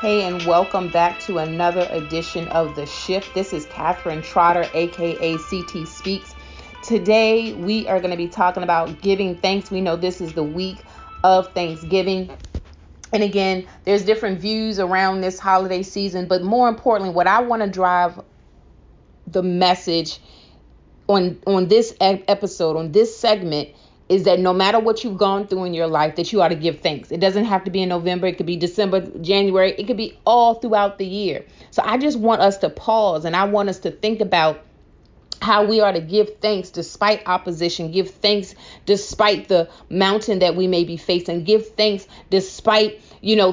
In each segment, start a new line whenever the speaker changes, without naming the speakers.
Hey, and welcome back to another edition of The Shift. This is Catherine Trotter, aka CT Speaks. Today, we are going to be talking about giving thanks. We know this is the week of Thanksgiving. And again, there's different views around this holiday season, but more importantly, what I want to drive the message on this episode, on this segment, is that no matter what you've gone through in your life, that you ought to give thanks. It doesn't have to be in November. It could be December, January. It could be all throughout the year. So I just want us to pause, and I want us to think about how we are to give thanks despite opposition, give thanks despite the mountain that we may be facing, give thanks despite,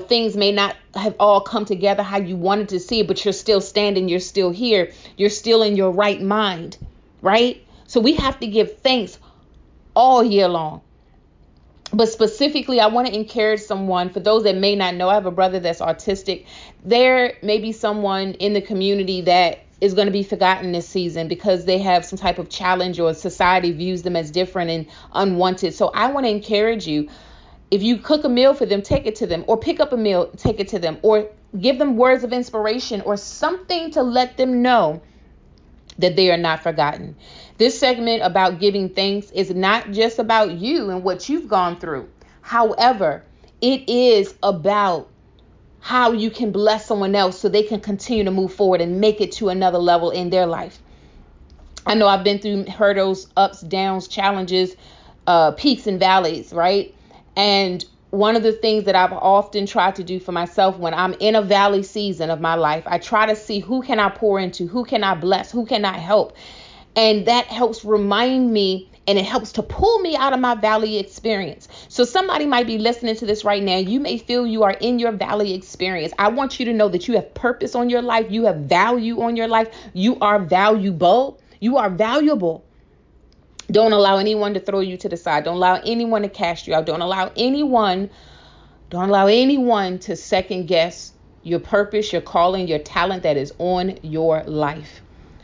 things may not have all come together how you wanted to see it, but you're still standing, you're still here, you're still in your right mind, right? So we have to give thanks all year long. But specifically, I want to encourage someone. For those that may not know, I have a brother that's autistic. There may be someone in the community that is going to be forgotten this season because they have some type of challenge or society views them as different and unwanted. So I want to encourage you, if you cook a meal for them, take it to them, or pick up a meal, take it to them, or give them words of inspiration or something to let them know that they are not forgotten. This segment about giving thanks is not just about you and what you've gone through. However, it is about how you can bless someone else so they can continue to move forward and make it to another level in their life. I know I've been through hurdles, ups, downs, challenges, peaks and valleys, right? And one of the things that I've often tried to do for myself when I'm in a valley season of my life, I try to see who can I pour into, who can I bless, who can I help. And that helps remind me, and it helps to pull me out of my valley experience. So somebody might be listening to this right now. You may feel you are in your valley experience. I want you to know that you have purpose on your life. You have value on your life. You are valuable. You are valuable. Don't allow anyone to throw you to the side. Don't allow anyone to cast you out. Don't allow anyone to second guess your purpose, your calling, your talent that is on your life.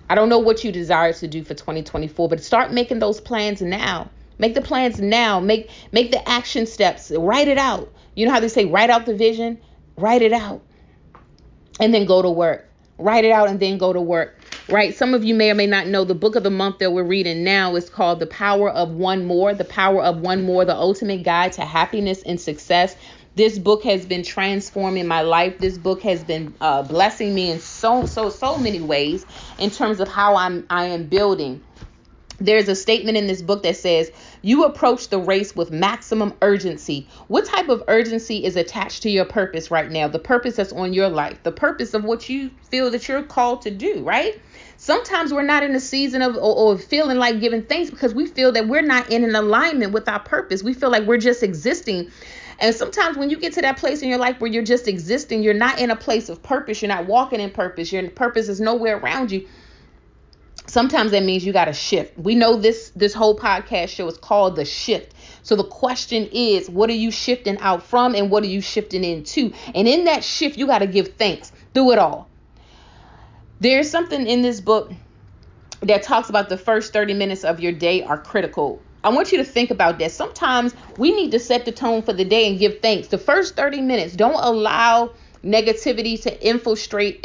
I don't know what you desire to do for 2024, but start making those plans now. Make the plans now. Make the action steps. Write it out. You know how they say, write out the vision? Write it out. And then go to work. Write it out and then go to work. Right? Some of you may or may not know the book of the month that we're reading now is called The Power of One More. The Power of One More, the ultimate guide to happiness and success. This book has been transforming my life. This book has been blessing me in so many ways in terms of how I am building. There's a statement in this book that says, you approach the race with maximum urgency. What type of urgency is attached to your purpose right now? The purpose that's on your life, the purpose of what you feel that you're called to do, right? Sometimes we're not in a season of or feeling like giving thanks because we feel that we're not in an alignment with our purpose. We feel like we're just existing. And sometimes when you get to that place in your life where you're just existing, you're not in a place of purpose. You're not walking in purpose. Your purpose is nowhere around you. Sometimes that means you got to shift. We know this whole podcast show is called The Shift. So the question is, what are you shifting out from and what are you shifting into? And in that shift, you got to give thanks through it all. There's something in this book that talks about the first 30 minutes of your day are critical. I want you to think about that. Sometimes we need to set the tone for the day and give thanks. The first 30 minutes, don't allow negativity to infiltrate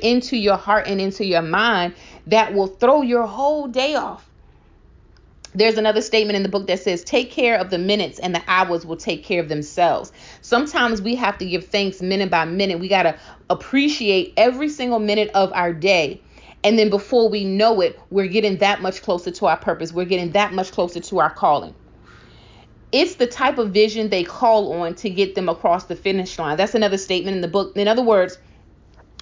into your heart and into your mind that will throw your whole day off. There's another statement in the book that says, take care of the minutes and the hours will take care of themselves. Sometimes we have to give thanks minute by minute. We got to appreciate every single minute of our day. And then before we know it, we're getting that much closer to our purpose. We're getting that much closer to our calling. It's the type of vision they call on to get them across the finish line. That's another statement in the book. In other words,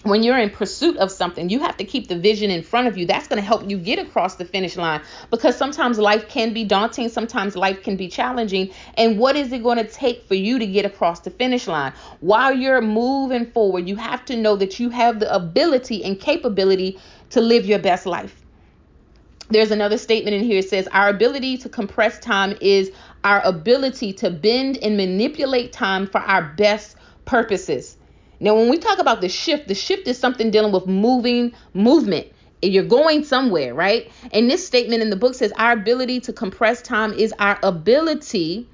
when you're in pursuit of something, you have to keep the vision in front of you. That's going to help you get across the finish line because sometimes life can be daunting. Sometimes life can be challenging. And what is it going to take for you to get across the finish line? While you're moving forward, you have to know that you have the ability and capability to live your best life. There's another statement in here. It says, our ability to compress time is our ability to bend and manipulate time for our best purposes. Now, when we talk about the shift is something dealing with movement. You're going somewhere, right? And this statement in the book says our ability to compress time is our ability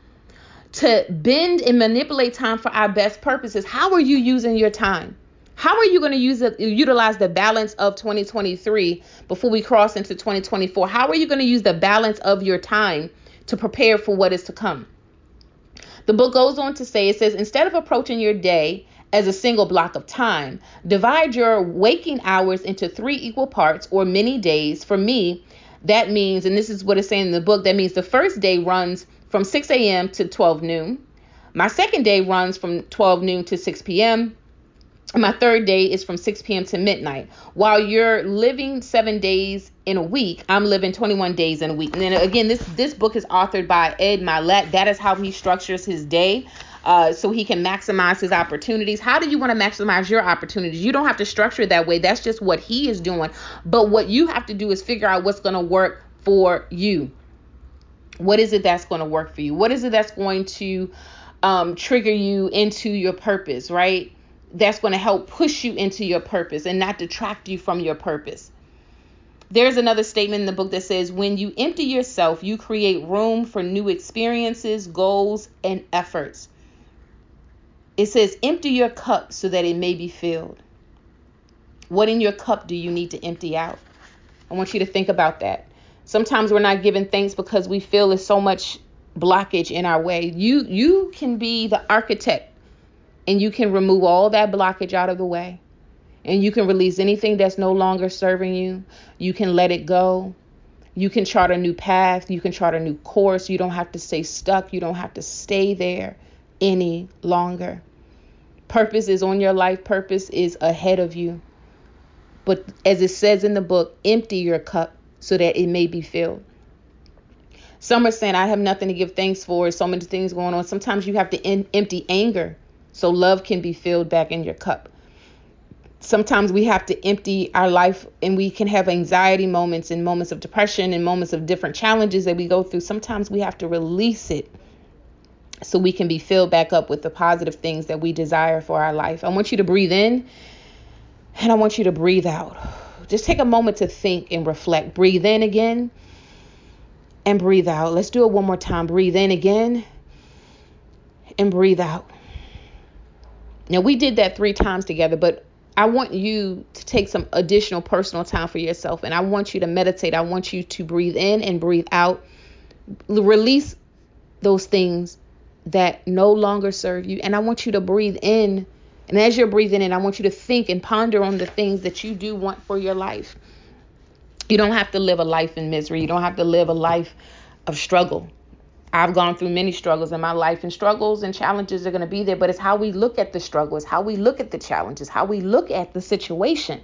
to bend and manipulate time for our best purposes. How are you using your time? How are you going to utilize the balance of 2023 before we cross into 2024? How are you going to use the balance of your time to prepare for what is to come? The book goes on to say, it says, instead of approaching your day as a single block of time, divide your waking hours into 3 equal parts or many days. For me, that means, and this is what it's saying in the book, that means the first day runs from 6 a.m. to 12 noon. My second day runs from 12 noon to 6 p.m. My third day is from 6 p.m. to midnight. While you're living 7 days in a week, I'm living 21 days in a week. And then again, this book is authored by Ed Milet. That is how he structures his day, so he can maximize his opportunities. How do you want to maximize your opportunities? You don't have to structure it that way. That's just what he is doing. But what you have to do is figure out what's going to work for you. What is it that's going to work for you? What is it that's going to trigger you into your purpose, right? That's going to help push you into your purpose and not detract you from your purpose. There's another statement in the book that says, when you empty yourself, you create room for new experiences, goals, and efforts. It says, empty your cup so that it may be filled. What in your cup do you need to empty out? I want you to think about that. Sometimes we're not giving thanks because we feel there's so much blockage in our way. You can be the architect. And you can remove all that blockage out of the way. And you can release anything that's no longer serving you. You can let it go. You can chart a new path. You can chart a new course. You don't have to stay stuck. You don't have to stay there any longer. Purpose is on your life. Purpose is ahead of you. But as it says in the book, empty your cup so that it may be filled. Some are saying, I have nothing to give thanks for. So many things going on. Sometimes you have to empty anger so love can be filled back in your cup. Sometimes we have to empty our life, and we can have anxiety moments and moments of depression and moments of different challenges that we go through. Sometimes we have to release it so we can be filled back up with the positive things that we desire for our life. I want you to breathe in and I want you to breathe out. Just take a moment to think and reflect. Breathe in again and breathe out. Let's do it one more time. Breathe in again and breathe out. Now, we did that 3 times together, but I want you to take some additional personal time for yourself, and I want you to meditate. I want you to breathe in and breathe out. Release those things that no longer serve you, and I want you to breathe in. And as you're breathing in, I want you to think and ponder on the things that you do want for your life. You don't have to live a life in misery. You don't have to live a life of struggle. I've gone through many struggles in my life, and struggles and challenges are going to be there. But it's how we look at the struggles, how we look at the challenges, how we look at the situation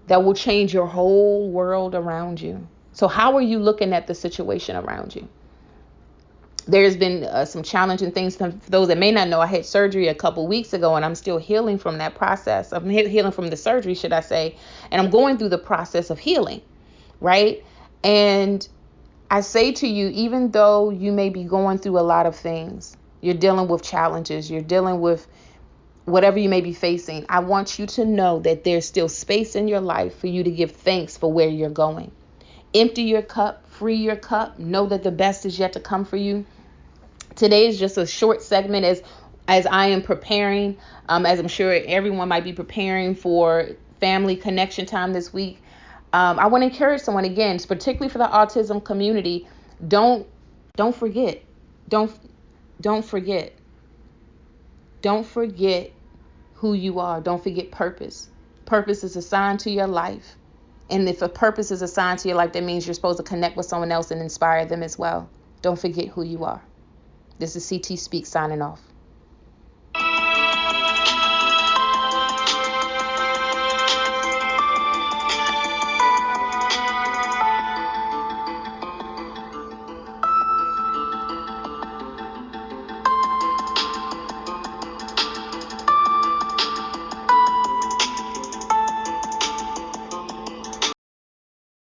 that will change your whole world around you. So how are you looking at the situation around you? There's been some challenging things. For those that may not know, I had surgery a couple weeks ago, and I'm still healing from that process. I'm healing from the surgery, should I say. And I'm going through the process of healing, right? And I say to you, even though you may be going through a lot of things, you're dealing with challenges, you're dealing with whatever you may be facing, I want you to know that there's still space in your life for you to give thanks for where you're going. Empty your cup, free your cup, know that the best is yet to come for you. Today is just a short segment as I am preparing, as I'm sure everyone might be preparing for family connection time this week. I want to encourage someone again, particularly for the autism community. Don't forget. Don't forget. Don't forget who you are. Don't forget purpose. Purpose is assigned to your life. And if a purpose is assigned to your life, that means you're supposed to connect with someone else and inspire them as well. Don't forget who you are. This is CT Speak signing off.